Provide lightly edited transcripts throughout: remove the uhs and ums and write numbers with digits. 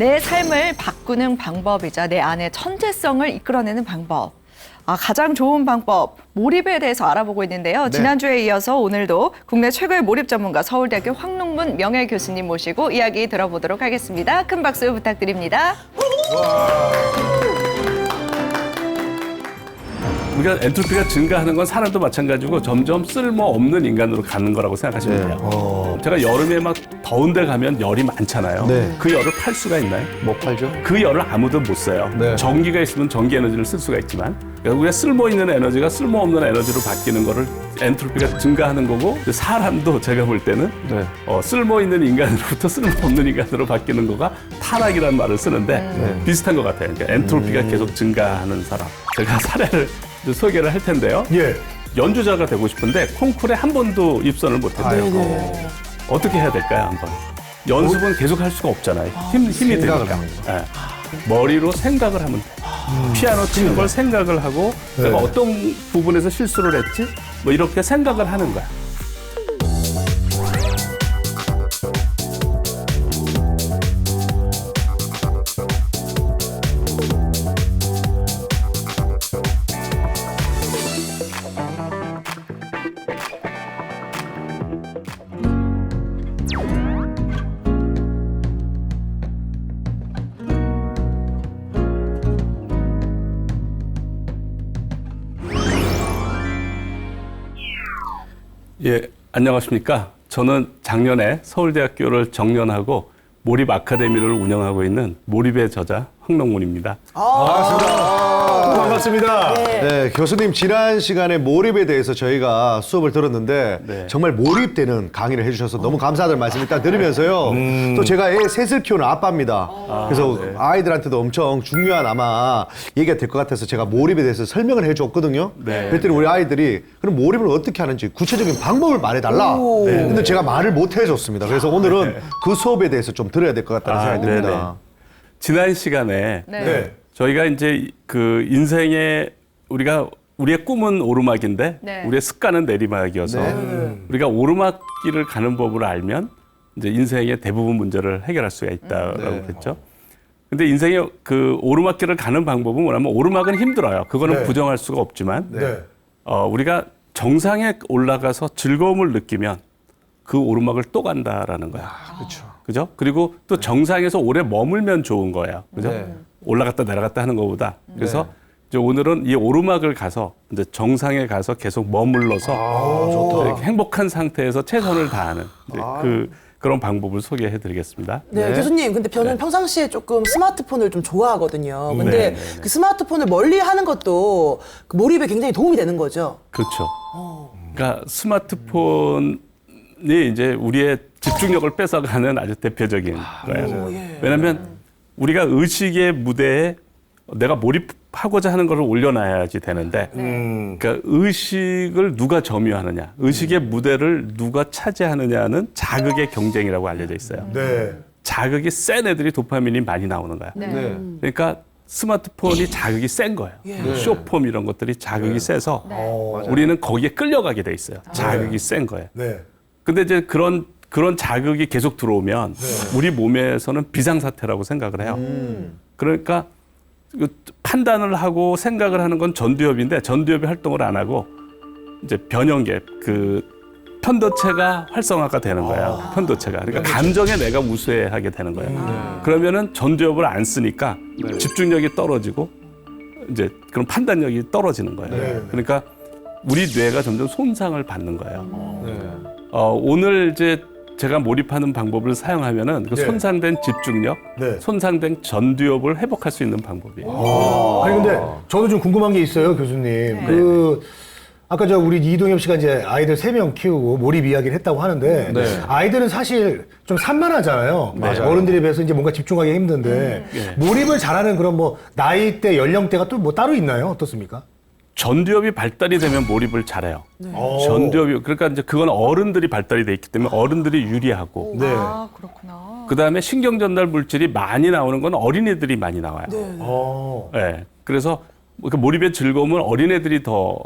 내 삶을 바꾸는 방법이자 내 안의 천재성을 이끌어내는 방법. 가장 좋은 방법, 몰입에 대해서 알아보고 있는데요. 지난주에 이어서 오늘도 국내 최고의 몰입 전문가 서울대학교 황농문 명예교수님 모시고 이야기 들어보도록 하겠습니다. 큰 박수 부탁드립니다. 우리가 엔트로피가 증가하는 건 사람도 마찬가지고 점점 쓸모없는 인간으로 가는 거라고 생각하시면 돼요. 제가 여름에 막 더운 데 가면 열이 많잖아요. 네. 그 열을 팔 수가 있나요? 못 팔죠. 그 열을 아무도 못 써요. 네. 전기가 있으면 전기 에너지를 쓸 수가 있지만 우리가 쓸모있는 에너지가 쓸모없는 에너지로 바뀌는 거를 엔트로피가 증가하는 거고 사람도 제가 볼 때는 쓸모있는 인간으로부터 쓸모없는 인간으로 바뀌는 거가 타락이라는 말을 쓰는데 비슷한 것 같아요. 그러니까 엔트로피가 계속 증가하는 사람. 제가 사례를 소개를 할 텐데요. 예. 연주자가 되고 싶은데 콩쿠르에 한 번도 입선을 못했대요. 어떻게 해야 될까요, 한번? 연습은 계속 할 수가 없잖아요. 힘이 생각을 드니까. 하는 예. 머리로 생각을 하면 돼. 피아노 치는 걸 생각을 하고 내가 어떤 부분에서 실수를 했지? 뭐 이렇게 생각을 하는 거야. 예, 안녕하십니까. 저는 작년에 서울대학교를 정년하고 몰입 아카데미를 운영하고 있는 몰입의 저자 황농문입니다. 반갑습니다. 네, 교수님 지난 시간에 몰입에 대해서 저희가 수업을 들었는데 네. 정말 몰입되는 강의를 해주셔서 너무 감사하다는 말씀 일단 드리면서요. 또 제가 애 셋을 키우는 아빠입니다. 그래서 네. 아이들한테도 엄청 중요한 아마 얘기가 될 것 같아서 제가 몰입에 대해서 설명을 해줬거든요. 네. 그랬더니 우리 아이들이 그럼 몰입을 어떻게 하는지 구체적인 방법을 말해달라. 근데 제가 말을 못 해줬습니다. 그래서 오늘은 그 수업에 대해서 좀 들어야 될 것 같다는 생각이 듭니다. 지난 시간에 네. 저희가 이제 그 인생의 우리의 꿈은 오르막인데 네. 우리의 습관은 내리막이어서 우리가 오르막길을 가는 법을 알면 이제 인생의 대부분 문제를 해결할 수가 있다라고 그랬죠. 근데 인생의 그 오르막길을 가는 방법은 뭐냐면 오르막은 힘들어요. 그거는 부정할 수가 없지만 우리가 정상에 올라가서 즐거움을 느끼면 그 오르막을 또 간다라는 거야. 그죠? 그리고 또 정상에서 오래 머물면 좋은 거예요. 그죠? 올라갔다 내려갔다 하는 것보다. 그래서 이제 오늘은 이 오르막을 가서 이제 정상에 가서 계속 머물러서 이렇게 행복한 상태에서 최선을 다하는 이제 그런 방법을 소개해 드리겠습니다. 네, 교수님. 근데 저는 평상시에 조금 스마트폰을 좀 좋아하거든요. 근데 그 스마트폰을 멀리 하는 것도 그 몰입에 굉장히 도움이 되는 거죠. 그렇죠. 그러니까 스마트폰이 이제 우리의 집중력을 뺏어가는 아주 대표적인 거예요. 왜냐하면 우리가 의식의 무대에 내가 몰입하고자 하는 것을 올려놔야지 되는데 그러니까 의식을 누가 점유하느냐, 의식의 무대를 누가 차지하느냐는 자극의 경쟁이라고 알려져 있어요. 자극이 센 애들이 도파민이 많이 나오는 거야. 그러니까 스마트폰이 자극이 센 거예요. 쇼폼 이런 것들이 자극이 세서 우리는 거기에 끌려가게 돼 있어요. 자극이 센 거예요. 근데 이제 그런 자극이 계속 들어오면 우리 몸에서는 비상사태라고 생각을 해요. 그러니까 판단을 하고 생각을 하는 건 전두엽인데 전두엽이 활동을 안 하고 이제 변형계 그 편도체가 활성화가 되는 거예요. 편도체가. 그러니까 감정에 내가 우세하게 되는 거예요. 그러면은 전두엽을 안 쓰니까 집중력이 떨어지고 이제 그런 판단력이 떨어지는 거예요. 그러니까 우리 뇌가 점점 손상을 받는 거예요. 오늘 이제 제가 몰입하는 방법을 사용하면은 그 손상된 집중력, 손상된 전두엽을 회복할 수 있는 방법이에요. 아니 근데 저도 좀 궁금한 게 있어요, 교수님. 아까 우리 이동엽 씨가 이제 아이들 3명 키우고 몰입 이야기를 했다고 하는데 아이들은 사실 좀 산만하잖아요. 어른들에 비해서 이제 뭔가 집중하기 힘든데 몰입을 잘하는 그런 뭐 나이대, 연령대가 또 뭐 따로 있나요? 어떻습니까? 전두엽이 발달이 되면 몰입을 잘해요. 전두엽이 그러니까 이제 그건 어른들이 발달이 돼 있기 때문에 어른들이 유리하고. 그렇구나. 그 다음에 신경 전달 물질이 많이 나오는 건 어린애들이 많이 나와요. 네. 그래서 그 몰입의 즐거움은 어린애들이 더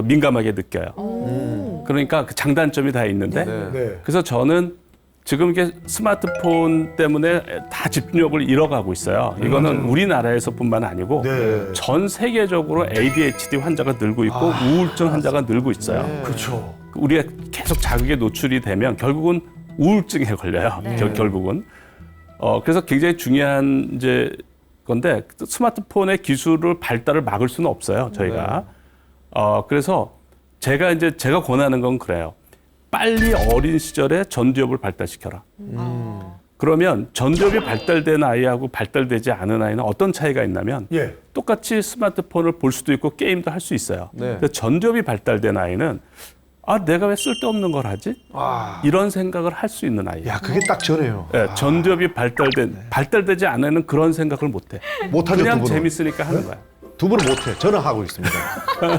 민감하게 느껴요. 그러니까 그 장단점이 다 있는데. 그래서 저는 지금 이게 스마트폰 때문에 다 집중력을 잃어가고 있어요. 이거는 우리나라에서뿐만 아니고 네. 전 세계적으로 ADHD 환자가 늘고 있고 우울증 환자가 늘고 있어요. 그렇죠. 우리가 계속 자극에 노출이 되면 결국은 우울증에 걸려요. 결국은. 그래서 굉장히 중요한 이제 건데 스마트폰의 기술을 발달을 막을 수는 없어요. 저희가. 그래서 제가 권하는 건 그래요. 빨리 어린 시절에 전두엽을 발달시켜라. 그러면 전두엽이 발달된 아이하고 발달되지 않은 아이는 어떤 차이가 있냐면 예. 똑같이 스마트폰을 볼 수도 있고 게임도 할 수 있어요. 네. 근데 전두엽이 발달된 아이는 내가 왜 쓸데없는 걸 하지? 이런 생각을 할 수 있는 아이예요. 야, 그게 딱 저네요. 네, 전두엽이 발달되지 않은 애는 그런 생각을 못 해. 못하죠, 두 그냥 분은. 재밌으니까 하는 거야. 두 분은 못해. 저는 하고 있습니다.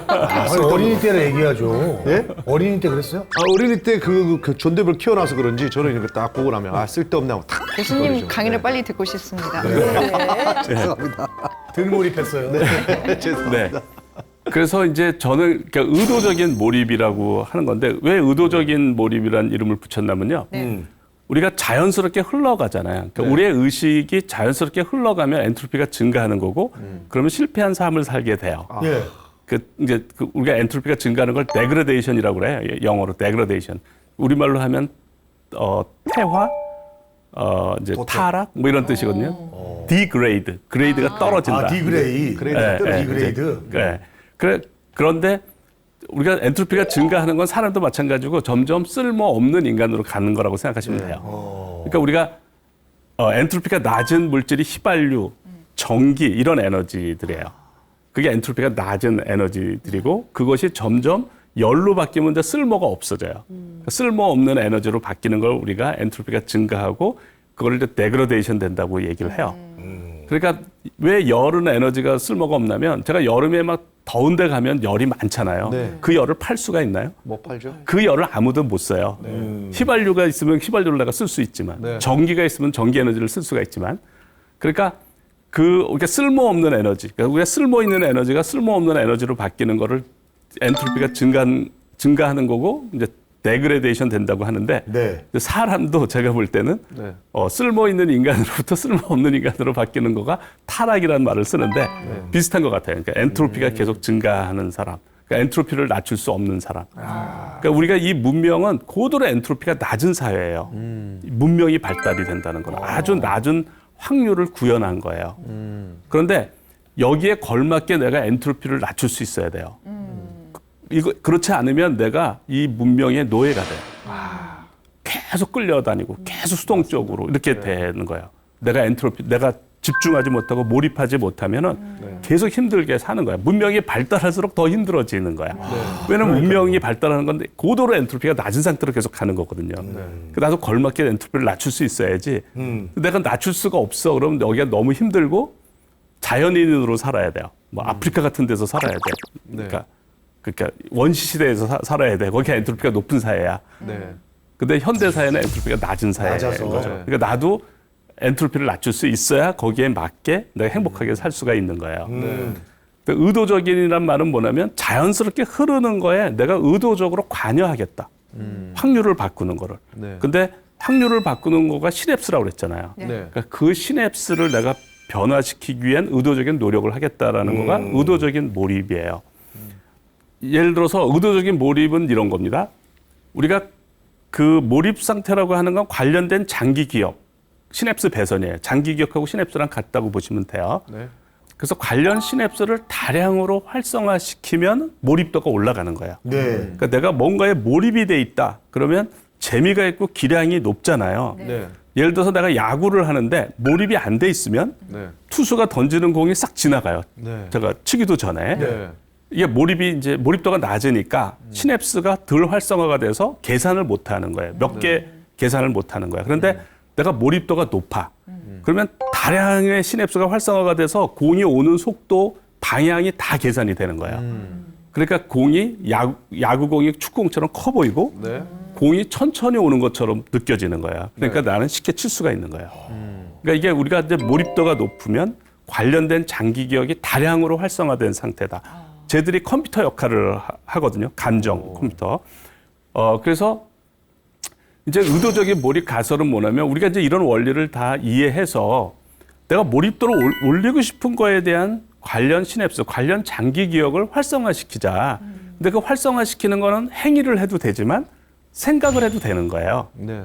아니, 어린이 때는 얘기하죠. 예? 어린이 때 그랬어요? 어린이 때 그 전두엽을 키워놔서 그런지 저는 이렇게 딱 보고 나면 쓸데없네 하고 탁. 교수님 버리죠. 강의를 빨리 듣고 싶습니다. 죄송합니다. 등몰입했어요. 죄송합니다. 네. 그래서 이제 저는 그러니까 의도적인 몰입이라고 하는 건데 왜 의도적인 몰입이라는 이름을 붙였냐면요. 우리가 자연스럽게 흘러가잖아요. 그러니까 우리의 의식이 자연스럽게 흘러가면 엔트로피가 증가하는 거고 그러면 실패한 삶을 살게 돼요. 예. 우리가 엔트로피가 증가하는 걸 데그레데이션이라고 그래요. 영어로 데그레데이션. 우리말로 하면 퇴화, 이제 타락 뭐 이런 뜻이거든요. 디그레이드, 그레이드가 떨어진다. 디그레이. 디그레이드. 네. 그런데 우리가 엔트로피가 증가하는 건 사람도 마찬가지고 점점 쓸모없는 인간으로 가는 거라고 생각하시면 돼요. 그러니까 우리가 엔트로피가 낮은 물질이 휘발유, 전기 이런 에너지들이에요. 그게 엔트로피가 낮은 에너지들이고 그것이 점점 열로 바뀌면 이제 쓸모가 없어져요. 쓸모없는 에너지로 바뀌는 걸 우리가 엔트로피가 증가하고 그걸 이제 데그레데이션 된다고 얘기를 해요. 그러니까 왜 열은 에너지가 쓸모가 없냐면 제가 여름에 막 더운 데 가면 열이 많잖아요. 네. 그 열을 팔 수가 있나요? 못 팔죠. 그 열을 아무도 못 써요. 휘발유가 있으면 휘발유를 내가 쓸 수 있지만 네. 전기가 있으면 전기 에너지를 쓸 수가 있지만 그러니까 우리가 쓸모없는 에너지, 그러니까 우리가 쓸모 있는 에너지가 쓸모없는 에너지로 바뀌는 거를 엔트로피가 증가하는 거고 이제 데그레데이션 된다고 하는데 네. 사람도 제가 볼 때는 네. 쓸모 있는 인간으로부터 쓸모없는 인간으로 바뀌는 거가 타락이라는 말을 쓰는데 비슷한 것 같아요. 그러니까 엔트로피가 계속 증가하는 사람, 그러니까 엔트로피를 낮출 수 없는 사람. 그러니까 우리가 이 문명은 고도로 엔트로피가 낮은 사회예요. 문명이 발달이 된다는 건 아주 낮은 확률을 구현한 거예요. 그런데 여기에 걸맞게 내가 엔트로피를 낮출 수 있어야 돼요. 그렇지 않으면 내가 이 문명의 노예가 돼요. 계속 끌려다니고 계속 수동적으로 이렇게 되는 거예요. 내가 집중하지 못하고 몰입하지 못하면은 계속 힘들게 사는 거야. 문명이 발달할수록 더 힘들어지는 거야. 왜냐면 문명이 발달하는 건데 고도로 엔트로피가 낮은 상태로 계속 가는 거거든요. 나도 걸맞게 엔트로피를 낮출 수 있어야지. 내가 낮출 수가 없어. 그러면 여기가 너무 힘들고 자연인으로 살아야 돼요. 뭐 아프리카 같은 데서 살아야 돼. 그러니까 원시 시대에서 살아야 돼. 거기 엔트로피가 높은 사회야. 근데 현대 사회는 엔트로피가 낮은 사회인 낮아서. 거죠. 그러니까 나도 엔트로피를 낮출 수 있어야 거기에 맞게 내가 행복하게 살 수가 있는 거예요. 그러니까 의도적인이란 말은 뭐냐면 자연스럽게 흐르는 거에 내가 의도적으로 관여하겠다. 확률을 바꾸는 거를. 근데 확률을 바꾸는 거가 시냅스라고 그랬잖아요. 그러니까 그 시냅스를 내가 변화시키기 위한 의도적인 노력을 하겠다라는 거가 의도적인 몰입이에요. 예를 들어서 의도적인 몰입은 이런 겁니다. 우리가 그 몰입 상태라고 하는 건 관련된 장기 기억, 시냅스 배선이에요. 장기 기억하고 시냅스랑 같다고 보시면 돼요. 그래서 관련 시냅스를 다량으로 활성화시키면 몰입도가 올라가는 거예요. 그러니까 내가 뭔가에 몰입이 돼 있다. 그러면 재미가 있고 기량이 높잖아요. 예를 들어서 내가 야구를 하는데 몰입이 안 돼 있으면 투수가 던지는 공이 싹 지나가요. 제가 치기도 전에. 이게 몰입도가 낮으니까 시냅스가 덜 활성화가 돼서 계산을 못 하는 거예요. 몇 개 계산을 못 하는 거예요. 그런데 내가 몰입도가 높아. 그러면 다량의 시냅스가 활성화가 돼서 공이 오는 속도, 방향이 다 계산이 되는 거예요. 그러니까 공이 야구공이 축구공처럼 커 보이고 공이 천천히 오는 것처럼 느껴지는 거예요. 그러니까 나는 쉽게 칠 수가 있는 거예요. 그러니까 이게 우리가 이제 몰입도가 높으면 관련된 장기 기억이 다량으로 활성화된 상태다. 쟤들이 컴퓨터 역할을 하거든요. 감정 컴퓨터. 그래서 이제 의도적인 몰입 가설은 뭐냐면 우리가 이제 이런 원리를 다 이해해서 내가 몰입도를 올리고 싶은 거에 대한 관련 시냅스, 관련 장기 기억을 활성화시키자. 근데 그 활성화시키는 거는 행위를 해도 되지만 생각을 해도 되는 거예요. 네.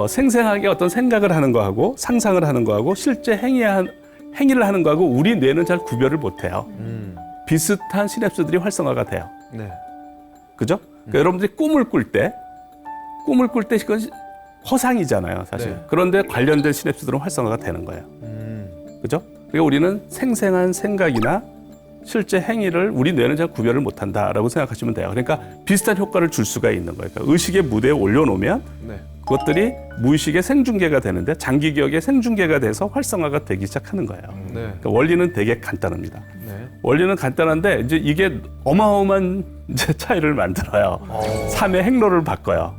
생생하게 어떤 생각을 하는 거하고 상상을 하는 거하고 실제 행위를 하는 거하고 우리 뇌는 잘 구별을 못해요. 비슷한 시냅스들이 활성화가 돼요. 네. 그죠? 그러니까 여러분들이 꿈을 꿀 때 그건 허상이잖아요, 사실. 네. 그런데 관련된 시냅스들은 활성화가 되는 거예요. 그죠? 그러니까 우리는 생생한 생각이나 실제 행위를 우리 뇌는 잘 구별을 못한다라고 생각하시면 돼요. 그러니까 비슷한 효과를 줄 수가 있는 거예요. 그러니까 의식의 무대에 올려놓으면 네. 그것들이 무의식의 생중계가 되는데 장기 기억의 생중계가 돼서 활성화가 되기 시작하는 거예요. 네. 그러니까 원리는 되게 간단합니다. 네. 원리는 간단한데 이제 이게 어마어마한 이제 차이를 만들어요. 삶의 행로를 바꿔요.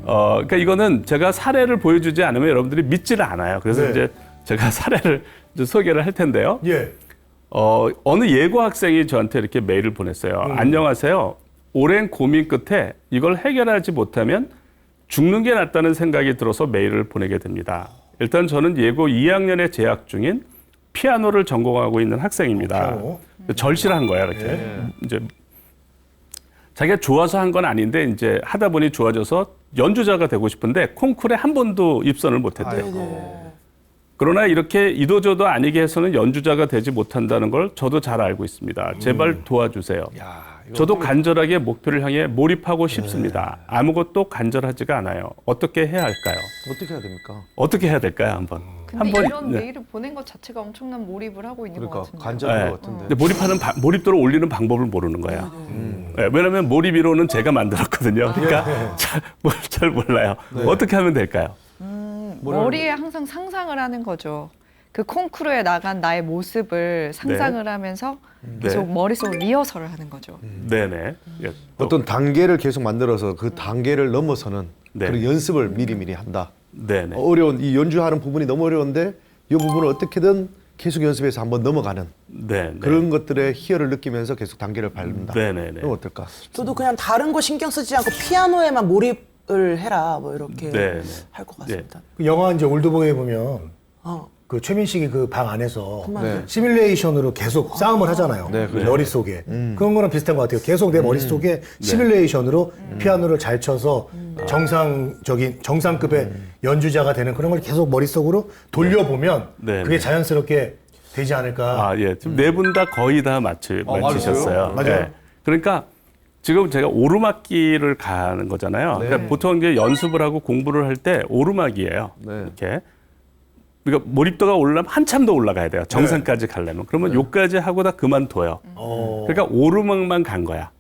그러니까 이거는 제가 사례를 보여주지 않으면 여러분들이 믿지를 않아요. 그래서 네. 이제 제가 사례를 이제 소개를 할 텐데요. 예. 어느 예고 학생이 저한테 이렇게 메일을 보냈어요. 안녕하세요. 오랜 고민 끝에 이걸 해결하지 못하면 죽는 게 낫다는 생각이 들어서 메일을 보내게 됩니다. 일단 저는 예고 2학년에 재학 중인 피아노를 전공하고 있는 학생입니다. 피아노? 절실한 거야, 이렇게. 이제 자기가 좋아서 한 건 아닌데 이제 하다 보니 좋아져서 연주자가 되고 싶은데 콩쿠르에 한 번도 입선을 못했대요. 그러나 이렇게 이도저도 아니게 해서는 연주자가 되지 못한다는 걸 저도 잘 알고 있습니다. 제발 도와주세요. 저도 간절하게 목표를 향해 몰입하고 싶습니다. 아무것도 간절하지가 않아요. 어떻게 해야 할까요? 어떻게 해야 됩니까? 어떻게 해야 될까요, 한번? 근데 한번 이런 네. 메일을 보낸 것 자체가 엄청난 몰입을 하고 있는 것 그러니까 같은데. 간절한 네. 것 같은데. 근데 몰입도를 올리는 방법을 모르는 거야. 네, 왜냐하면 몰입이론은 제가 만들었거든요. 그러니까 잘 몰라요. 어떻게 하면 될까요? 머리에 항상 상상을 하는 거죠. 그 콩쿠르에 나간 나의 모습을 상상을 하면서 계속 머릿속으로 리허설을 하는 거죠. 네네. 예. 어떤 단계를 계속 만들어서 그 단계를 넘어서는 네. 그런 연습을 미리미리 한다. 네네. 어려운 이 연주하는 부분이 너무 어려운데 이 부분을 어떻게든 계속 연습해서 한번 넘어가는 네. 그런 것들의 희열을 느끼면서 계속 단계를 밟는다. 네네네. 그럼 어떨까? 저도 그냥 다른 거 신경 쓰지 않고 피아노에만 몰입을 해라 뭐 이렇게 네. 할 것 같습니다. 그 영화 이제 올드보이에 보면 어. 그 최민식이 그 방 안에서 네. 시뮬레이션으로 계속 싸움을 하잖아요. 네, 그래요. 머릿속에. 그런 거랑 비슷한 것 같아요. 계속 내 머릿속에 시뮬레이션으로 피아노를 잘 쳐서 정상급의 연주자가 되는 그런 걸 계속 머릿속으로 돌려보면 네. 그게 자연스럽게 되지 않을까. 아, 예. 지금 네 분 다 거의 다 맞히셨어요. 맞아요? 네. 그러니까 지금 제가 오르막길을 가는 거잖아요. 네. 그러니까 보통 이제 연습을 하고 공부를 할 때 오르막이에요. 네. 이렇게. 그러니까 몰입도가 올라면 한참 더 올라가야 돼요. 정상까지 가려면. 그러면 요까지 하고 다 그만둬요. 그러니까 오르막만 간 거야.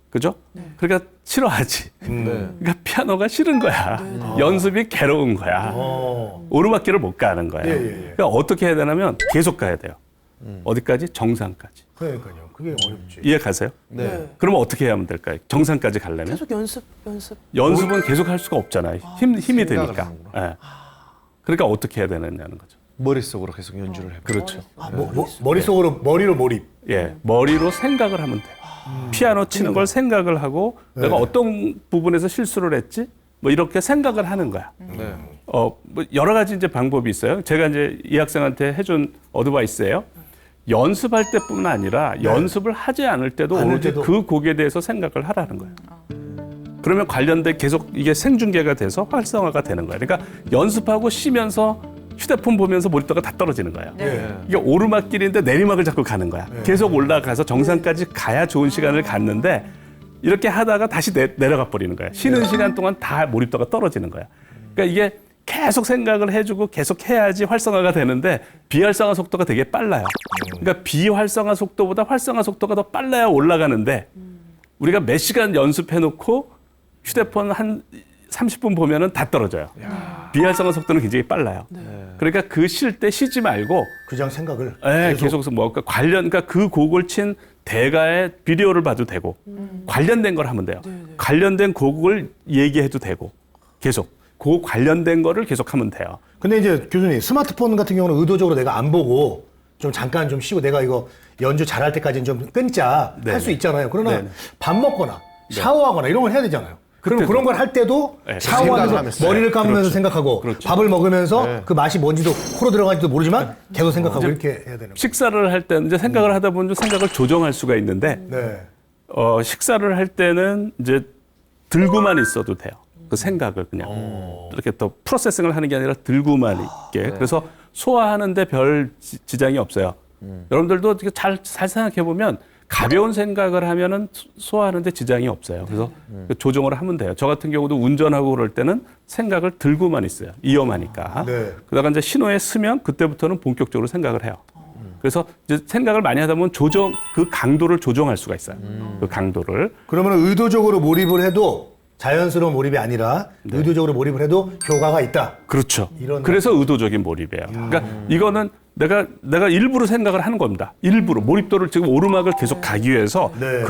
그죠? 그러니까 싫어하지. 그러니까 피아노가 싫은 거야. 연습이 괴로운 거야. 오르막길을 못 가는 거야. 그러니까 어떻게 해야 되냐면 계속 가야 돼요. 어디까지? 정상까지. 그러니까요. 그게 어렵지. 이해 가세요? 네. 그러면 어떻게 하면 될까요? 정상까지 가려면? 계속 연습. 연습은 계속 할 수가 없잖아요. 힘이 생각을 드니까. 하는구나. 예. 그러니까 어떻게 해야 되느냐는 거죠. 머릿속으로 계속 연주를 해보고. 그렇죠. 머리로 몰입. 예, 머리로 생각을 하면 돼요. 피아노 치는 걸 생각을 하고 내가 어떤 부분에서 실수를 했지? 뭐 이렇게 생각을 하는 거야. 네. 뭐 여러 가지 이제 방법이 있어요. 제가 이제 이 학생한테 해준 어드바이스예요. 연습할 때뿐만 아니라 연습을 하지 않을 때도 오로지 그 곡에 대해서 생각을 하라는 거예요. 그러면 관련된 계속 이게 생중계가 돼서 활성화가 되는 거예요. 그러니까 연습하고 쉬면서 휴대폰 보면서 몰입도가 다 떨어지는 거예요. 이게 오르막길인데 내리막을 자꾸 가는 거야. 계속 올라가서 정상까지 가야 좋은 시간을 갔는데 이렇게 하다가 다시 내려가 버리는 거야. 쉬는 시간 동안 다 몰입도가 떨어지는 거야. 그러니까 이게 계속 생각을 해주고 계속 해야지 활성화가 되는데 비활성화 속도가 되게 빨라요. 그러니까 비활성화 속도보다 활성화 속도가 더 빨라야 올라가는데 우리가 몇 시간 연습해놓고 휴대폰 한 30분 보면은 다 떨어져요. 비활성화 속도는 굉장히 빨라요. 그러니까 그 쉴 때 쉬지 말고 그냥 생각을. 계속 뭐 그러니까 그 곡을 친 대가의 비디오를 봐도 되고 관련된 걸 하면 돼요. 관련된 곡을 얘기해도 되고 계속 그 관련된 거를 계속 하면 돼요. 근데 이제 교수님 스마트폰 같은 경우는 의도적으로 내가 안 보고 좀 잠깐 좀 쉬고 내가 이거 연주 잘할 때까지는 좀 끊자 할 수 있잖아요. 그러나 네네. 밥 먹거나 샤워하거나 이런 걸 해야 되잖아요. 그럼 그런 걸 할 때도 네. 샤워하면서 생각하면서. 머리를 감으면서 그렇죠. 생각하고 그렇죠. 밥을 먹으면서 네. 그 맛이 뭔지도 코로 들어가는지도 모르지만 계속 생각하고 이렇게 해야 되는 거예요. 식사를 할 때는 이제 생각을 하다 보면 생각을 조정할 수가 있는데 네. 식사를 할 때는 이제 들고만 있어도 돼요. 그 생각을 그냥 이렇게 또 프로세싱을 하는 게 아니라 들고만 있게. 그래서 소화하는데 별 지장이 없어요. 여러분들도 잘 생각해 보면 가벼운 생각을 하면은 소화하는데 지장이 없어요. 그래서 조정을 하면 돼요. 저 같은 경우도 운전하고 그럴 때는 생각을 들고만 있어요. 위험하니까. 네. 그러다가 이제 신호에 쓰면 그때부터는 본격적으로 생각을 해요. 그래서 이제 생각을 많이 하다 보면 그 강도를 조정할 수가 있어요. 그 강도를. 그러면 의도적으로 몰입을 해도 자연스러운 몰입이 아니라 의도적으로 몰입을 해도 효과가 있다. 그렇죠. 이런 그래서 의도적인 몰입이에요. 그러니까 이거는 내가 일부러 생각을 하는 겁니다. 일부러 몰입도를 지금 오르막을 계속 가기 위해서 네.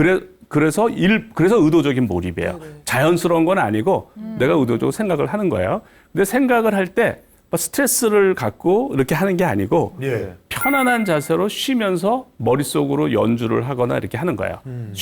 그래서 의도적인 몰입이에요. 자연스러운 건 아니고 내가 의도적으로 생각을 하는 거예요. 근데 생각을 할 때 스트레스를 갖고 이렇게 하는 게 아니고 예. 편안한 자세로 쉬면서 머릿속으로 연주를 하거나 이렇게 하는 거예요.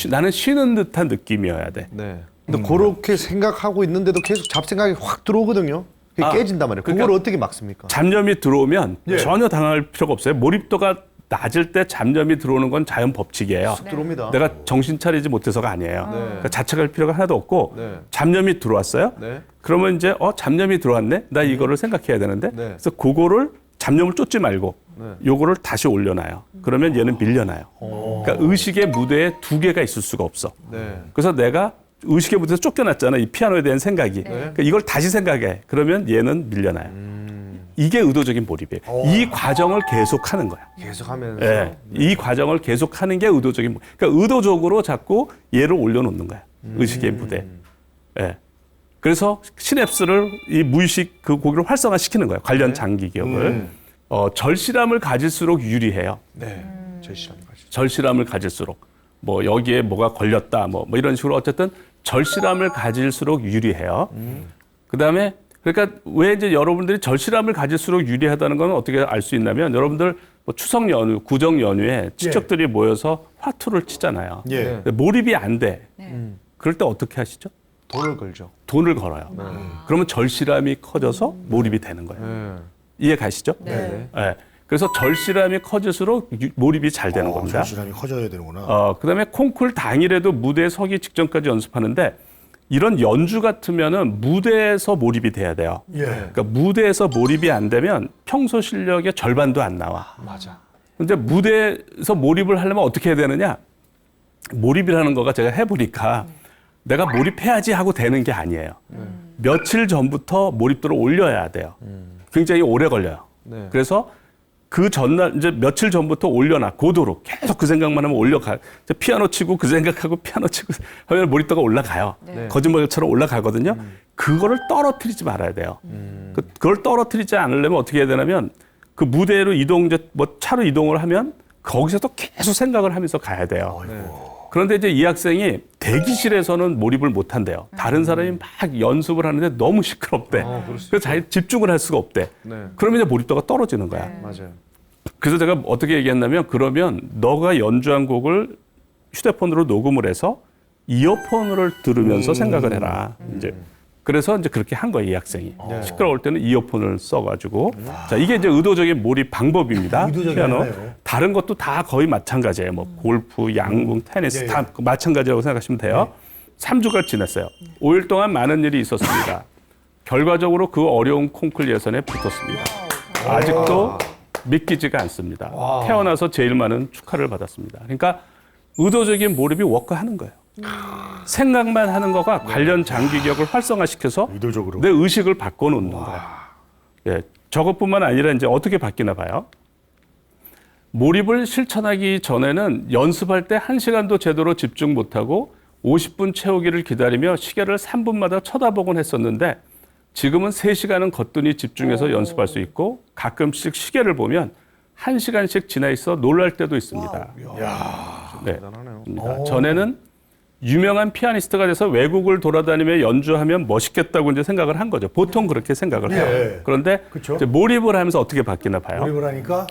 나는 쉬는 듯한 느낌이어야 돼. 네. 근데 그렇게 생각하고 있는데도 계속 잡생각이 확 들어오거든요. 그게 깨진단 말이에요. 그걸 그러니까 어떻게 막습니까? 잡념이 들어오면 예. 전혀 당할 필요가 없어요. 몰입도가 낮을 때 잡념이 들어오는 건 자연 법칙이에요. 들어옵니다. 내가 정신 차리지 못해서가 아니에요. 그러니까 자책할 필요가 하나도 없고 네. 잡념이 들어왔어요. 네. 그러면 이제 잡념이 들어왔네. 나 이거를 생각해야 되는데. 네. 그래서 그거를 잡념을 쫓지 말고 네. 요거를 다시 올려놔요. 그러면 얘는 밀려나요. 그러니까 의식의 무대에 두 개가 있을 수가 없어. 네. 그래서 내가 의식의 무대에서 쫓겨났잖아. 이 피아노에 대한 생각이. 그러니까 이걸 다시 생각해. 그러면 얘는 밀려나요. 이게 의도적인 몰입이에요. 이 과정을 계속하는 거야. 계속하면서 예, 이 과정을 계속하는 게 의도적인 몰입. 그러니까 의도적으로 자꾸 얘를 올려놓는 거야. 의식의 무대. 예. 그래서 시냅스를 이 무의식 그 고기를 활성화시키는 거예요. 관련 장기 기억을. 절실함을 가질수록 유리해요. 네. 절실함까지. 절실함을 가질수록 뭐 여기에 뭐가 걸렸다 뭐 이런 식으로 어쨌든 절실함을 가질수록 유리해요. 그다음에 그러니까 왜 이제 여러분들이 절실함을 가질수록 유리하다는 건 어떻게 알 수 있냐면 여러분들 뭐 추석 연휴, 구정 연휴에 친척들이 모여서 화투를 치잖아요. 예. 근데 몰입이 안 돼. 그럴 때 어떻게 하시죠? 돈을 걸죠. 돈을 걸어요. 그러면 절실함이 커져서 몰입이 되는 거예요. 네. 이해 가시죠? 네. 예. 그래서 절실함이 커질수록 몰입이 잘 되는 겁니다. 절실함이 커져야 되는구나. 그다음에 콩쿨 당일에도 무대에 서기 직전까지 연습하는데 이런 연주 같으면은 무대에서 몰입이 돼야 돼요. 예. 그러니까 무대에서 몰입이 안 되면 평소 실력의 절반도 안 나와. 맞아. 근데 무대에서 몰입을 하려면 어떻게 해야 되느냐? 몰입이라는 거가 제가 해보니까 내가 몰입해야지 하고 되는 게 아니에요. 며칠 전부터 몰입도를 올려야 돼요. 굉장히 오래 걸려요. 네. 그래서 그 전날 이제 며칠 전부터 올려놔 고도로 계속 그 생각만 하면 올려가. 이제 피아노 치고 그 생각하고 피아노 치고 하면 몰입도가 올라가요. 거짓말처럼 올라가거든요. 그거를 떨어뜨리지 말아야 돼요. 그걸 떨어뜨리지 않으려면 어떻게 해야 되냐면 그 무대로 이동 이제 뭐 차로 이동을 하면 거기서 또 계속 생각을 하면서 가야 돼요. 그런데 이제 이 학생이 대기실에서는 몰입을 못 한대요. 다른 사람이 막 연습을 하는데 너무 시끄럽대. 그래서 자기 집중을 할 수가 없대. 네. 그러면 이제 몰입도가 떨어지는 거야. 맞아요. 그래서 제가 어떻게 얘기했냐면 그러면 너가 연주한 곡을 휴대폰으로 녹음을 해서 이어폰을 들으면서 생각을 해라. 이제 그래서 이제 그렇게 한 거예요, 이 학생이. 시끄러울 때는 이어폰을 써가지고. 자, 이게 이제 의도적인 몰입 방법입니다. 의도적이네요. 피아노. 다른 것도 다 거의 마찬가지예요. 뭐 골프, 양궁, 테니스 다 마찬가지라고 생각하시면 돼요. 3주가 지났어요. 5일 동안 많은 일이 있었습니다. 결과적으로 그 어려운 콩쿨 예선에 붙었습니다. 아직도 믿기지가 않습니다. 태어나서 제일 많은 축하를 받았습니다. 그러니까 의도적인 몰입이 워크하는 거예요. 생각만 하는 거가 관련 장기 기억을 활성화시켜서 의도적으로. 내 의식을 바꿔놓는 거예요. 예, 저것뿐만 아니라 이제 어떻게 바뀌나 봐요. 몰입을 실천하기 전에는 연습할 때 1시간도 제대로 집중 못하고 50분 채우기를 기다리며 시계를 3분마다 쳐다보곤 했었는데 지금은 3시간은 거뜬히 집중해서 연습할 수 있고 가끔씩 시계를 보면 1시간씩 지나 있어 놀랄 때도 있습니다. 네. 대단하네요. 전에는 유명한 피아니스트가 돼서 외국을 돌아다니며 연주하면 멋있겠다고 이제 생각을 한 거죠. 보통 그렇게 생각을 해요. 예. 그런데 그쵸. 이제 몰입을 하면서 어떻게 바뀌나 봐요. 몰입을 하니까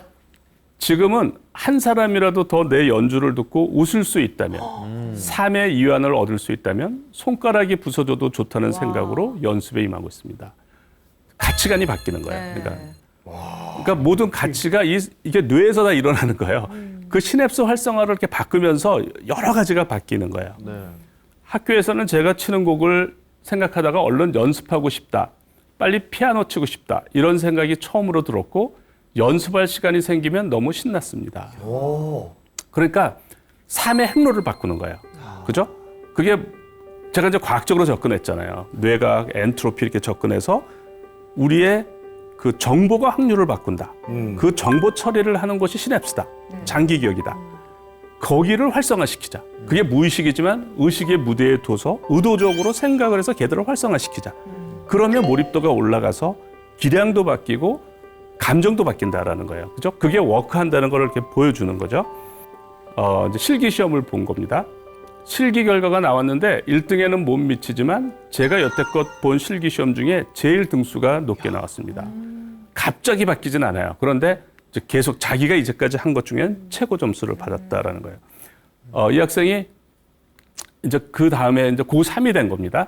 지금은 한 사람이라도 더 내 연주를 듣고 웃을 수 있다면, 삶의 이완을 얻을 수 있다면 손가락이 부서져도 좋다는 생각으로 연습에 임하고 있습니다. 가치관이 바뀌는 거예요. 그러니까 모든 가치가 이게 뇌에서 다 일어나는 거예요. 그 시냅스 활성화를 이렇게 바꾸면서 여러 가지가 바뀌는 거예요. 학교에서는 제가 치는 곡을 생각하다가 얼른 연습하고 싶다. 빨리 피아노 치고 싶다. 이런 생각이 처음으로 들었고 연습할 시간이 생기면 너무 신났습니다. 그러니까 삶의 행로를 바꾸는 거예요. 그죠? 그게 제가 이제 과학적으로 접근했잖아요. 뇌과학, 엔트로피 이렇게 접근해서 우리의 그 정보가 확률을 바꾼다. 그 정보 처리를 하는 것이 시냅스다. 장기 기억이다. 거기를 활성화시키자. 그게 무의식이지만 의식의 무대에 둬서 의도적으로 생각을 해서 걔들을 활성화시키자. 그러면 몰입도가 올라가서 기량도 바뀌고 감정도 바뀐다라는 거예요. 그죠? 그게 워크한다는 걸 이렇게 보여주는 거죠. 이제 실기 시험을 본 겁니다. 실기 결과가 나왔는데 1등에는 못 미치지만 제가 여태껏 본 실기 시험 중에 제일 등수가 높게 나왔습니다. 갑자기 바뀌진 않아요. 그런데 이제 계속 자기가 이제까지 한 것 중에 최고 점수를 받았다라는 거예요. 이 학생이 이제 그 다음에 이제 고3이 된 겁니다.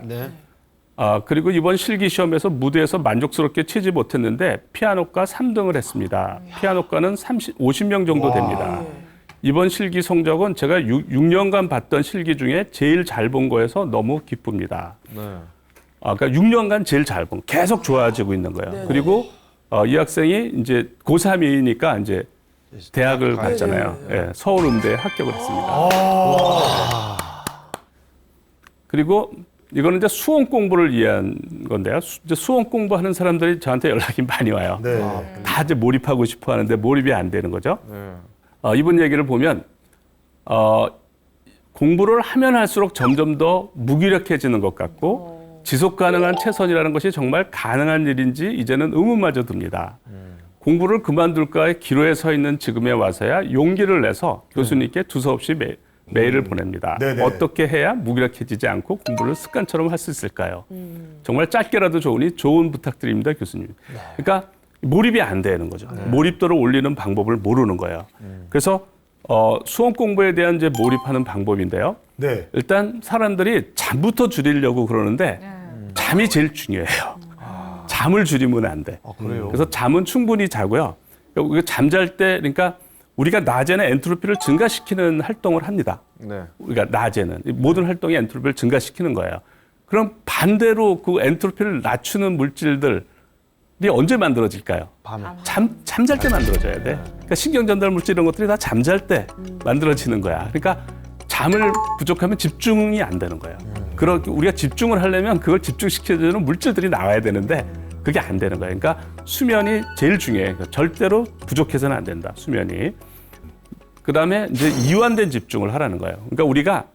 그리고 이번 실기 시험에서 무대에서 만족스럽게 치지 못했는데 피아노과 3등을 했습니다. 피아노과는 50명 정도 됩니다. 이번 실기 성적은 제가 6년간 봤던 실기 중에 제일 잘 본 거에서 너무 기쁩니다. 그러니까 6년간 제일 잘 본, 계속 좋아지고 있는 거예요. 그리고 이 학생이 이제 고3이니까 이제 대학을 갔잖아요. 예, 서울음대에 합격을 했습니다. 그리고 이거는 이제 수험 공부를 위한 건데요. 이제 수험 공부하는 사람들이 저한테 연락이 많이 와요. 다 이제 몰입하고 싶어 하는데 몰입이 안 되는 거죠. 이분 얘기를 보면 공부를 하면 할수록 점점 더 무기력해지는 것 같고 지속 가능한 최선이라는 것이 정말 가능한 일인지 이제는 의문마저 듭니다. 공부를 그만둘까의 기로에 서 있는 지금에 와서야 용기를 내서 교수님께 두서없이 메일을 보냅니다. 어떻게 해야 무기력해지지 않고 공부를 습관처럼 할 수 있을까요? 정말 짧게라도 좋으니 좋은 부탁드립니다, 교수님. 그러니까 몰입이 안 되는 거죠. 몰입도를 올리는 방법을 모르는 거예요. 그래서 수험 공부에 대한 이제 몰입하는 방법인데요. 일단 사람들이 잠부터 줄이려고 그러는데 잠이 제일 중요해요. 잠을 줄이면 안 돼. 그래서 잠은 충분히 자고요. 잠잘 때 그러니까 우리가 낮에는 엔트로피를 증가시키는 활동을 합니다. 우리가 낮에는 모든 활동이 엔트로피를 증가시키는 거예요. 그럼 반대로 그 엔트로피를 낮추는 물질들이 언제 만들어질까요? 잠잘 때 만들어져야 돼. 그러니까 신경 전달 물질 이런 것들이 다 잠잘 때 만들어지는 거야. 그러니까 잠을 부족하면 집중이 안 되는 거예요. 그렇게 우리가 집중을 하려면 그걸 집중시켜주는 물질들이 나와야 되는데 그게 안 되는 거예요. 그러니까 수면이 제일 중요해요. 절대로 부족해서는 안 된다. 수면이. 그다음에 이제 이완된 집중을 하라는 거예요. 그러니까 우리가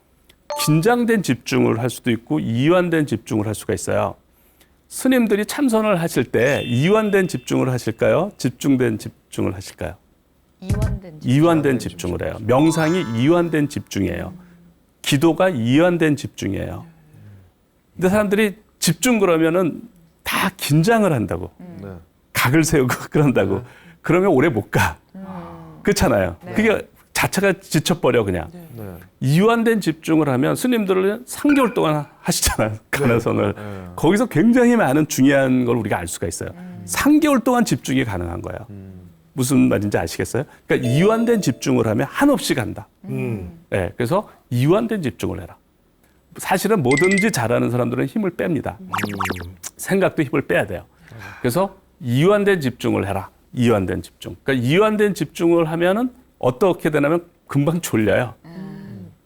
긴장된 집중을 할 수도 있고 이완된 집중을 할 수가 있어요. 스님들이 참선을 하실 때 이완된 집중을 하실까요? 집중된 집중을 하실까요? 이완된 집중을 해요. 명상이 이완된 집중이에요. 기도가 이완된 집중이에요. 근데 사람들이 집중 그러면은 다 긴장을 한다고. 각을 세우고 그런다고. 그러면 오래 못 가. 그렇잖아요. 그게 자체가 지쳐버려 그냥. 이완된 집중을 하면 스님들은 3개월 동안 하시잖아요. 간화선을. 거기서 굉장히 많은 중요한 걸 우리가 알 수가 있어요. 3개월 동안 집중이 가능한 거예요. 무슨 말인지 아시겠어요? 그러니까 이완된 집중을 하면 한없이 간다. 네, 그래서 이완된 집중을 해라. 사실은 뭐든지 잘하는 사람들은 힘을 뺍니다. 생각도 힘을 빼야 돼요. 그래서 이완된 집중을 해라. 이완된 집중. 그러니까 이완된 집중을 하면은 어떻게 되냐면 금방 졸려요.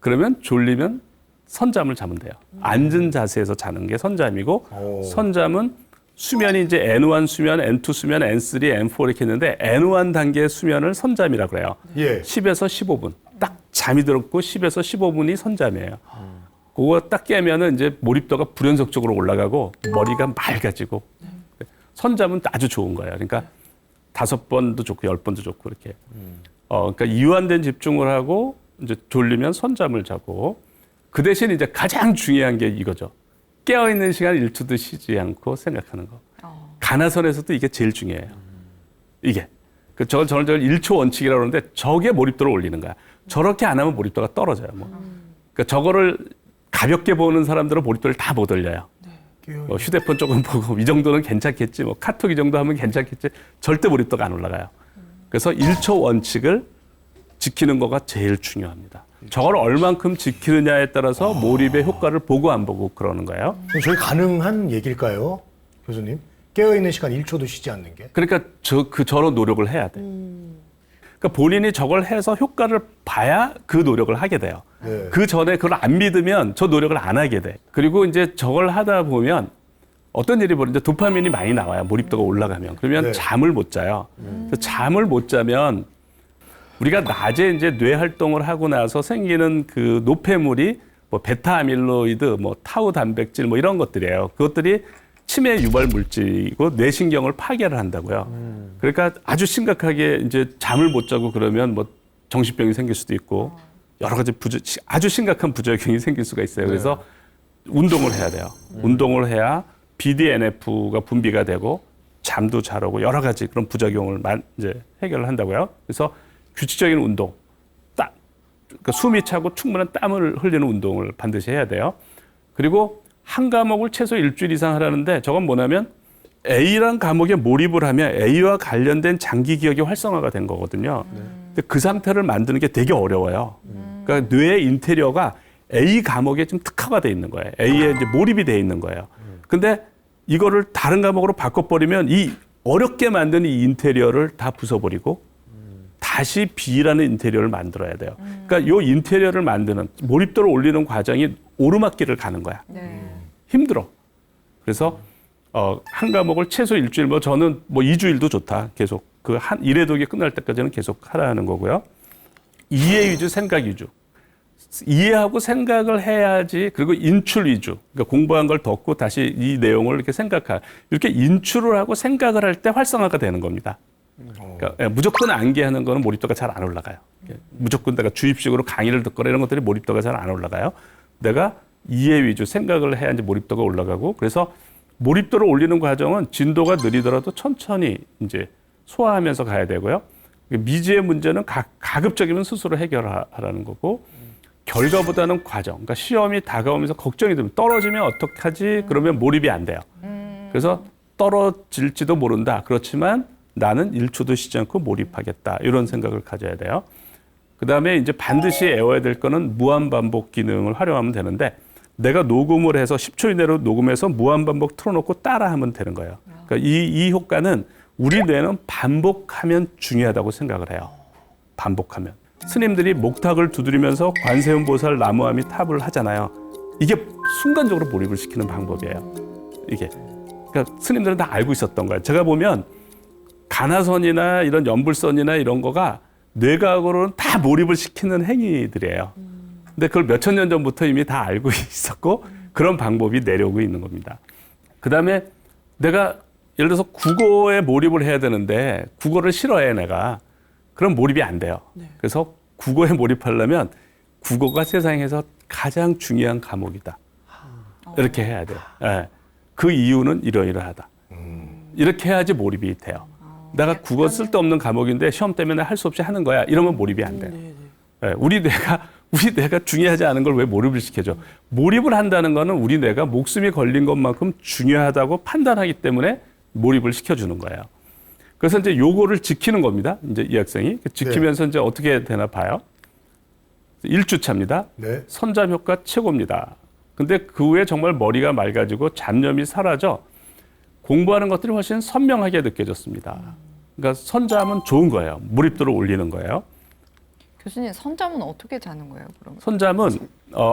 그러면 졸리면 선잠을 자면 돼요. 앉은 자세에서 자는 게 선잠이고 선잠은 수면이 이제 N1 수면, N2 수면, N3, N4 이렇게 있는데 N1 단계의 수면을 선잠이라고 그래요. 10에서 15분. 딱 잠이 들었고 10에서 15분이 선잠이에요. 그거 딱 깨면은 이제 몰입도가 불연속적으로 올라가고 머리가 맑아지고 선잠은 아주 좋은 거예요. 그러니까 5번도 좋고 10번도 좋고 이렇게. 그러니까 이완된 집중을 하고 이제 졸리면 선잠을 자고 그 대신 이제 가장 중요한 게 이거죠. 깨어있는 시간 1초도 쉬지 않고 생각하는 거. 간화선에서도 이게 제일 중요해요. 이게. 저걸 1초 원칙이라고 그러는데 저게 몰입도를 올리는 거야. 저렇게 안 하면 몰입도가 떨어져요. 그러니까 저거를 가볍게 보는 사람들은 몰입도를 다 못 올려요. 뭐 휴대폰 조금 보고 이 정도는 괜찮겠지, 뭐 카톡 이 정도 하면 괜찮겠지. 절대 몰입도가 안 올라가요. 그래서 1초 원칙을 지키는 거가 제일 중요합니다. 저걸 얼만큼 지키느냐에 따라서 몰입의 효과를 보고 안 보고 그러는 거예요. 그럼 저게 가능한 얘기일까요, 교수님? 깨어있는 시간 1초도 쉬지 않는 게? 그러니까 저런 노력을 해야 돼. 그러니까 본인이 저걸 해서 효과를 봐야 그 노력을 하게 돼요. 네. 그 전에 그걸 안 믿으면 저 노력을 안 하게 돼. 그리고 이제 저걸 하다 보면 어떤 일이 벌어지는데 도파민이 많이 나와요. 몰입도가 올라가면. 그러면 네. 잠을 못 자요. 그래서 잠을 못 자면 우리가 낮에 이제 뇌 활동을 하고 나서 생기는 그 노폐물이 뭐 베타 아밀로이드, 뭐 타우 단백질 뭐 이런 것들이에요. 그것들이 치매 유발 물질이고 뇌신경을 파괴를 한다고요. 그러니까 아주 심각하게 이제 잠을 못 자고 그러면 뭐 정신병이 생길 수도 있고 여러 가지 아주 심각한 부작용이 생길 수가 있어요. 그래서 운동을 해야 돼요. 운동을 해야 BDNF가 분비가 되고 잠도 잘 오고 여러 가지 그런 부작용을 이제 해결을 한다고요. 그래서 규칙적인 운동, 그러니까 숨이 차고 충분한 땀을 흘리는 운동을 반드시 해야 돼요. 그리고 한 과목을 최소 일주일 이상 하라는데 저건 뭐냐면 A란 과목에 몰입을 하면 A와 관련된 장기 기억이 활성화가 된 거거든요. 근데 그 상태를 만드는 게 되게 어려워요. 그러니까 뇌의 인테리어가 A 과목에 좀 특화가 돼 있는 거예요. A에 이제 몰입이 돼 있는 거예요. 근데 이거를 다른 과목으로 바꿔버리면 이 어렵게 만든 이 인테리어를 다 부숴버리고 다시 B라는 인테리어를 만들어야 돼요. 그러니까 이 인테리어를 만드는 몰입도를 올리는 과정이 오르막길을 가는 거야. 네. 힘들어. 그래서 한 과목을 최소 일주일, 뭐 저는 뭐 2주일도 좋다. 계속 그 한 일회독이 끝날 때까지는 계속 하라는 거고요. 이해 위주, 생각 위주. 이해하고 생각을 해야지. 그리고 인출 위주. 그러니까 공부한 걸 덮고 다시 이 내용을 이렇게 이렇게 인출을 하고 생각을 할 때 활성화가 되는 겁니다. 그러니까 무조건 암기하는 거는 몰입도가 잘 안 올라가요. 무조건 내가 주입식으로 강의를 듣거나 이런 것들이 몰입도가 잘 안 올라가요. 내가 이해 위주 생각을 해야 이제 몰입도가 올라가고, 그래서 몰입도를 올리는 과정은 진도가 느리더라도 천천히 이제 소화하면서 가야 되고요. 미지의 문제는 가급적이면 스스로 해결하라는 거고, 결과보다는 과정. 그러니까 시험이 다가오면서 걱정이 들면 떨어지면 어떡하지? 그러면 몰입이 안 돼요. 그래서 떨어질지도 모른다. 그렇지만 나는 1초도 쉬지 않고 몰입하겠다. 이런 생각을 가져야 돼요. 그 다음에 이제 반드시 외워야 될 거는 무한반복 기능을 활용하면 되는데, 내가 녹음을 해서 10초 이내로 녹음해서 무한반복 틀어놓고 따라하면 되는 거예요. 그러니까 이 효과는 우리 뇌는 반복하면 중요하다고 생각을 해요. 반복하면. 스님들이 목탁을 두드리면서 관세음보살 나무아미 탑을 하잖아요. 이게 순간적으로 몰입을 시키는 방법이에요. 이게. 그러니까 스님들은 다 알고 있었던 거예요. 제가 보면 가나선이나 이런 연불선이나 이런 거가 뇌과학으로는 다 몰입을 시키는 행위들이에요. 근데 그걸 몇천 년 전부터 이미 다 알고 있었고 그런 방법이 내려오고 있는 겁니다. 그다음에 내가 예를 들어서 국어에 몰입을 해야 되는데 국어를 싫어해 내가. 그럼 몰입이 안 돼요. 그래서 국어에 몰입하려면 국어가 세상에서 가장 중요한 과목이다. 이렇게 해야 돼요. 네. 그 이유는 이러이러하다. 이렇게 해야지 몰입이 돼요. 내가 국어 쓸데없는 과목인데 시험 때문에 할 수 없이 하는 거야. 이러면 몰입이 안 돼요. 네. 우리 뇌가 중요하지 않은 걸 왜 몰입을 시켜줘? 몰입을 한다는 거는 우리 뇌가 목숨이 걸린 것만큼 중요하다고 판단하기 때문에 몰입을 시켜주는 거예요. 그래서 이제 요거를 지키는 겁니다. 이제 이 학생이. 지키면서 이제 어떻게 되나 봐요. 1주차입니다. 네. 선잠 효과 최고입니다. 근데 그 후에 정말 머리가 맑아지고 잡념이 사라져 공부하는 것들이 훨씬 선명하게 느껴졌습니다. 그러니까 선잠은 좋은 거예요. 몰입도를 올리는 거예요. 교수님, 선잠은 어떻게 자는 거예요, 그러면? 선잠은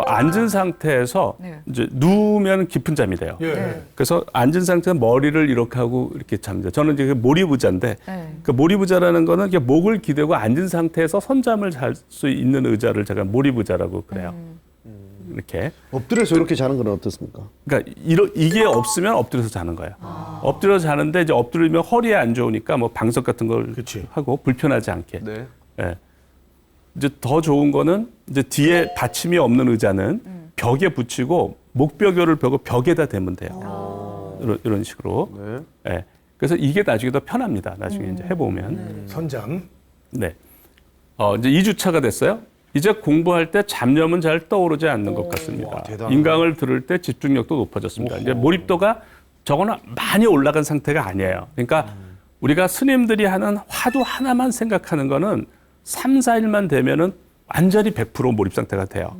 앉은 상태에서 네. 이제 누우면 깊은 잠이 돼요. 예. 네. 그래서 앉은 상태에서 머리를 이렇게 하고 이렇게 잠자. 저는 이제 몰입의자인데, 네. 그 몰입의자라는 거는 이렇게 목을 기대고 앉은 상태에서 선잠을 잘 수 있는 의자를 제가 몰입의자라고 그래요. 이렇게. 엎드려서 이렇게 자는 건 어떻습니까? 그러니까 이게 없으면 엎드려서 자는 거예요. 엎드려서 자는데 이제 엎드리면 허리에 안 좋으니까 뭐 방석 같은 걸 그치. 하고 불편하지 않게. 네. 예. 이제 더 좋은 거는 이제 뒤에 받침이 없는 의자는 벽에 붙이고 목뼈교를 벽에다 대면 돼요. 이런 식으로. 네. 예. 그래서 이게 나중에 더 편합니다. 나중에 이제 해보면. 선잠. 네. 이제 2주차가 됐어요. 이제 공부할 때 잡념은 잘 떠오르지 않는 것 같습니다. 와, 대단하다. 인강을 들을 때 집중력도 높아졌습니다. 이제 몰입도가 저거는 많이 올라간 상태가 아니에요. 그러니까 우리가 스님들이 하는 화두 하나만 생각하는 거는 3, 4일만 되면은 완전히 100% 몰입 상태가 돼요.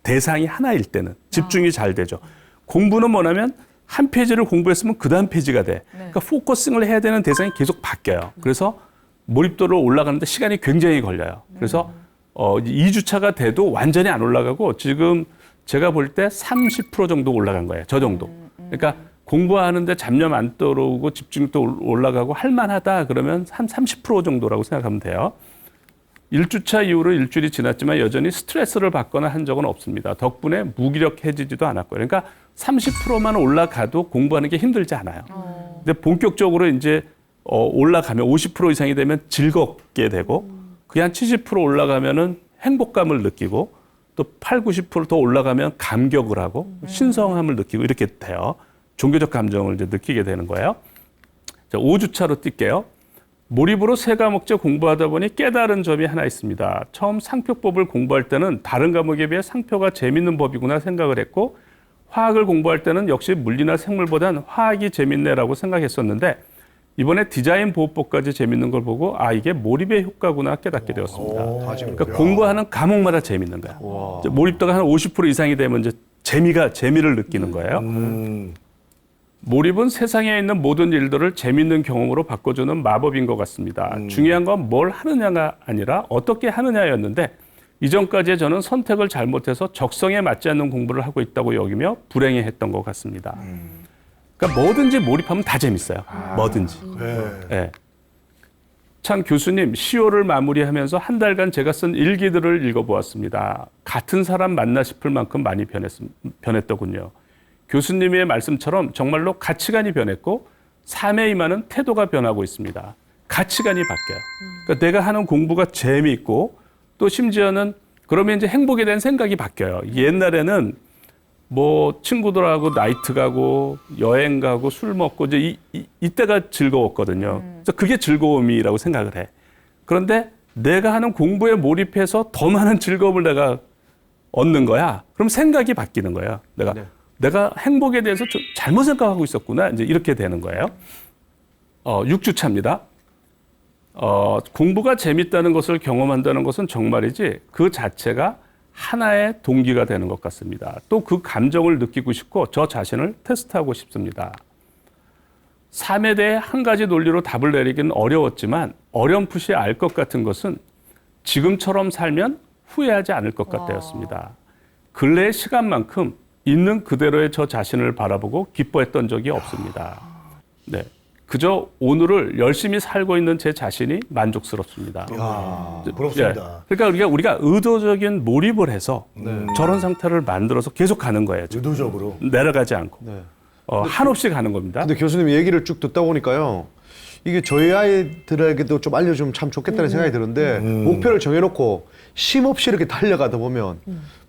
대상이 하나일 때는 집중이 잘 되죠. 공부는 뭐냐면 한 페이지를 공부했으면 그 다음 페이지가 돼. 그러니까 포커싱을 해야 되는 대상이 계속 바뀌어요. 그래서 몰입도를 올라가는데 시간이 굉장히 걸려요. 그래서 2주차가 돼도 완전히 안 올라가고 지금 제가 볼 때 30% 정도 올라간 거예요. 저 정도. 그러니까 공부하는데 잡념 안 떠오르고 집중도 올라가고 할만하다 그러면 한 30% 정도라고 생각하면 돼요. 1주차 이후로 일주일이 지났지만 여전히 스트레스를 받거나 한 적은 없습니다. 덕분에 무기력해지지도 않았고요. 그러니까 30%만 올라가도 공부하는 게 힘들지 않아요. 근데 본격적으로 이제 올라가면 50% 이상이 되면 즐겁게 되고 그게 한 70% 올라가면은 행복감을 느끼고 또 8, 90%더 올라가면 감격을 하고 신성함을 느끼고 이렇게 돼요. 종교적 감정을 이제 느끼게 되는 거예요. 자, 5주차로 뛸게요. 몰입으로 세 과목제 공부하다 보니 깨달은 점이 하나 있습니다. 처음 상표법을 공부할 때는 다른 과목에 비해 상표가 재밌는 법이구나 생각을 했고 화학을 공부할 때는 역시 물리나 생물보단 화학이 재밌네라고 생각했었는데 이번에 디자인 보호법까지 재밌는 걸 보고 이게 몰입의 효과구나 깨닫게 되었습니다. 그러니까 공부하는 과목마다 재밌는 거야. 이제 몰입도가 한 50% 이상이 되면 이제 재미를 느끼는 거예요. 몰입은 세상에 있는 모든 일들을 재밌는 경험으로 바꿔주는 마법인 것 같습니다. 중요한 건 뭘 하느냐가 아니라 어떻게 하느냐였는데 이전까지 저는 선택을 잘못해서 적성에 맞지 않는 공부를 하고 있다고 여기며 불행해했던 것 같습니다. 그러니까 뭐든지 몰입하면 다 재밌어요. 뭐든지. 네. 참 교수님, 시호를 마무리하면서 한 달간 제가 쓴 일기들을 읽어보았습니다. 같은 사람 맞나 싶을 만큼 많이 변했더군요. 교수님의 말씀처럼 정말로 가치관이 변했고 삶에 임하는 태도가 변하고 있습니다. 가치관이 바뀌어요. 그러니까 내가 하는 공부가 재미있고 또 심지어는 그러면 이제 행복에 대한 생각이 바뀌어요. 옛날에는 뭐 친구들하고 나이트 가고 여행 가고 술 먹고 이제 이때가 즐거웠거든요. 그래서 그게 즐거움이라고 생각을 해. 그런데 내가 하는 공부에 몰입해서 더 많은 즐거움을 내가 얻는 거야. 그럼 생각이 바뀌는 거예요. 내가 행복에 대해서 좀 잘못 생각하고 있었구나. 이제 이렇게 되는 거예요. 6주차입니다. 공부가 재밌다는 것을 경험한다는 것은 정말이지 그 자체가 하나의 동기가 되는 것 같습니다. 또 그 감정을 느끼고 싶고 저 자신을 테스트하고 싶습니다. 삶에 대해 한 가지 논리로 답을 내리기는 어려웠지만 어렴풋이 알 것 같은 것은 지금처럼 살면 후회하지 않을 것 같다였습니다. 근래의 시간만큼 있는 그대로의 저 자신을 바라보고 기뻐했던 적이 없습니다. 네. 그저 오늘을 열심히 살고 있는 제 자신이 만족스럽습니다. 부럽습니다. 예. 그러니까 우리가 의도적인 몰입을 해서 저런 상태를 만들어서 계속 가는 거예요. 의도적으로. 내려가지 않고. 한없이 가는 겁니다. 근데 교수님 얘기를 쭉 듣다 보니까요. 이게 저희 아이들에게도 좀 알려주면 참 좋겠다는 생각이 드는데 목표를 정해놓고 쉼없이 이렇게 달려가다 보면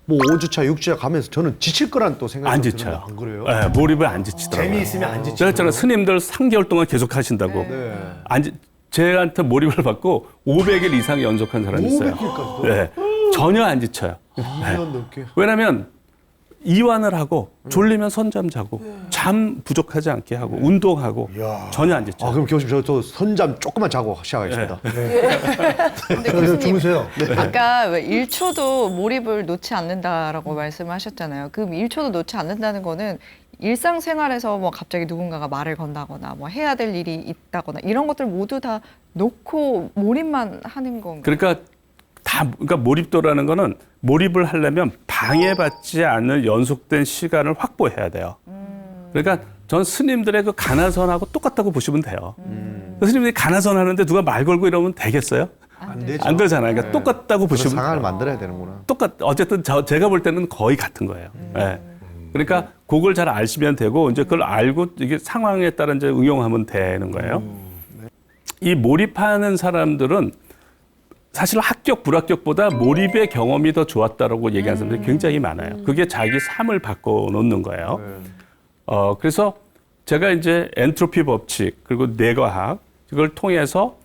뭐 5주차, 6주차 가면서 저는 지칠 거란 또 생각이 안 드는데 지쳐요. 안 그래요? 네, 몰입을 안 지치더라고요. 재미있으면 안 지치고. 제가 했잖아요. 스님들 3개월 동안 계속 하신다고. 제한테 몰입을 받고 500일 이상 연속한 사람이 있어요. 500일까지도? 네. 전혀 안 지쳐요. 2년 넘게. 왜냐하면 이완을 하고 졸리면 선잠 자고 잠 부족하지 않게 하고 운동하고 전혀 안 지쳐요. 그럼 교수님 저 선잠 조금만 자고 시작하겠습니다. 근데 교수님, 주무세요. 아까 왜 1초도 몰입을 놓지 않는다라고 말씀하셨잖아요. 그 1초도 놓지 않는다는 거는 일상생활에서 뭐 갑자기 누군가가 말을 건다거나 뭐 해야 될 일이 있다거나 이런 것들 모두 다 놓고 몰입만 하는 건가요? 그러니까 몰입도라는 거는 몰입을 하려면 방해받지 않는 연속된 시간을 확보해야 돼요. 그러니까 전 스님들의 그 가나선하고 똑같다고 보시면 돼요. 스님들이 가나선 하는데 누가 말 걸고 이러면 되겠어요? 안 되죠. 안 되잖아요. 그러니까 똑같다고 그런 보시면 상황을 돼요. 만들어야 되는구나. 어쨌든 제가 볼 때는 거의 같은 거예요. 네. 그러니까 그걸 잘 아시면 되고 이제 그걸 알고 이게 상황에 따라 이제 응용하면 되는 거예요. 이 몰입하는 사람들은 사실 합격, 불합격보다 몰입의 경험이 더 좋았다라고 얘기하는 사람들이 굉장히 많아요. 그게 자기 삶을 바꿔놓는 거예요. 그래서 제가 이제 엔트로피 법칙 그리고 뇌과학 이걸 통해서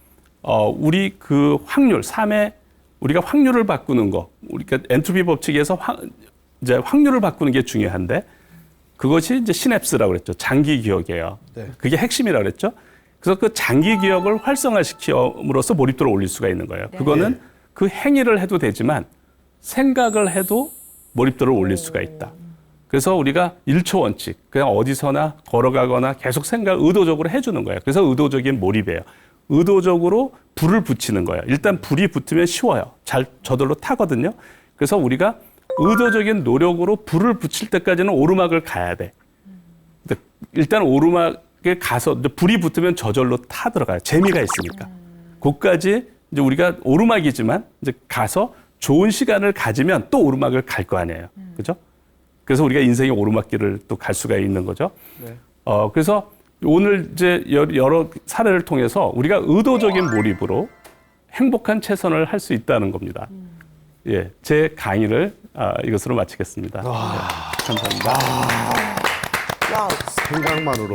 우리 그 확률, 삶의 우리가 확률을 바꾸는 거, 우리가 엔트로피 법칙에서 이제 확률을 바꾸는 게 중요한데 그것이 이제 시냅스라고 그랬죠. 장기 기억이에요. 네. 그게 핵심이라고 그랬죠. 그래서 그 장기 기억을 활성화시킴으로써 몰입도를 올릴 수가 있는 거예요. 그거는 그 행위를 해도 되지만 생각을 해도 몰입도를 올릴 수가 있다. 그래서 우리가 1초 원칙, 그냥 어디서나 걸어가거나 계속 생각을 의도적으로 해주는 거예요. 그래서 의도적인 몰입이에요. 의도적으로 불을 붙이는 거예요. 일단 불이 붙으면 쉬워요. 잘 저절로 타거든요. 그래서 우리가 의도적인 노력으로 불을 붙일 때까지는 오르막을 가야 돼. 근데 일단 오르막에 가서 불이 붙으면 저절로 타 들어가요. 재미가 있으니까. 그까지 이제 우리가 오르막이지만 이제 가서 좋은 시간을 가지면 또 오르막을 갈 거 아니에요. 그죠? 그래서 우리가 인생의 오르막길을 또 갈 수가 있는 거죠. 네. 그래서 오늘 이제 여러 사례를 통해서 우리가 의도적인 몰입으로 행복한 최선을 할 수 있다는 겁니다. 예, 제 강의를 이것으로 마치겠습니다. 네, 감사합니다. 와우. 생각만으로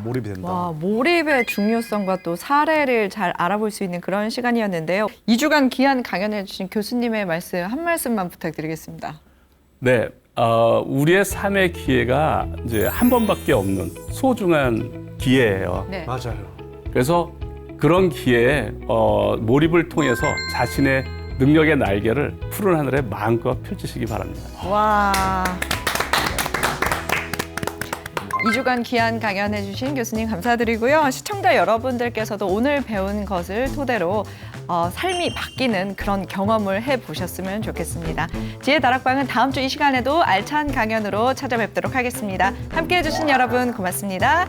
몰입이 된다. 와, 몰입의 중요성과 또 사례를 잘 알아볼 수 있는 그런 시간이었는데요. 2주간 귀한 강연해 주신 교수님의 말씀 한 말씀만 부탁드리겠습니다. 네, 우리의 삶의 기회가 이제 한 번밖에 없는 소중한 기회예요. 네. 맞아요. 그래서 그런 기회에 몰입을 통해서 자신의 능력의 날개를 푸른 하늘에 마음껏 펼치시기 바랍니다. 와. 2주간 귀한 강연해 주신 교수님 감사드리고요. 시청자 여러분들께서도 오늘 배운 것을 토대로 삶이 바뀌는 그런 경험을 해보셨으면 좋겠습니다. 지혜 다락방은 다음 주 이 시간에도 알찬 강연으로 찾아뵙도록 하겠습니다. 함께해 주신 여러분 고맙습니다.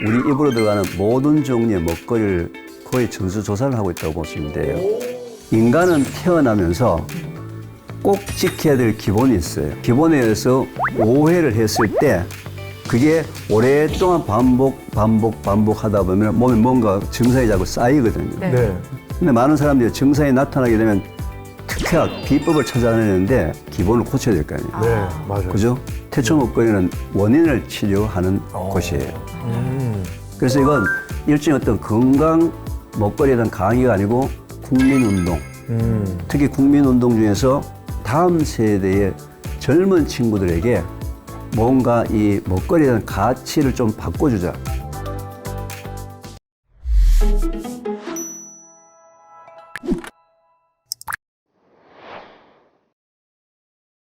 우리 입으로 들어가는 모든 종류의 먹거리를 거의 전수조사를 하고 있다고 보시면 돼요. 인간은 태어나면서 꼭 지켜야 될 기본이 있어요. 기본에 의해서 오해를 했을 때 그게 오랫동안 반복하다 보면 몸에 뭔가 증상이 자꾸 쌓이거든요. 네. 근데 많은 사람들이 증상이 나타나게 되면 특효약, 비법을 찾아내는데 기본을 고쳐야 될 거 아니에요. 네, 맞아요. 그죠? 태초 먹거리는 원인을 치료하는 곳이에요. 그래서 이건 일종의 어떤 건강 먹거리에 대한 강의가 아니고 국민운동. 특히 국민운동 중에서 다음 세대의 젊은 친구들에게 뭔가 이 먹거리에 대한 가치를 좀 바꿔주자.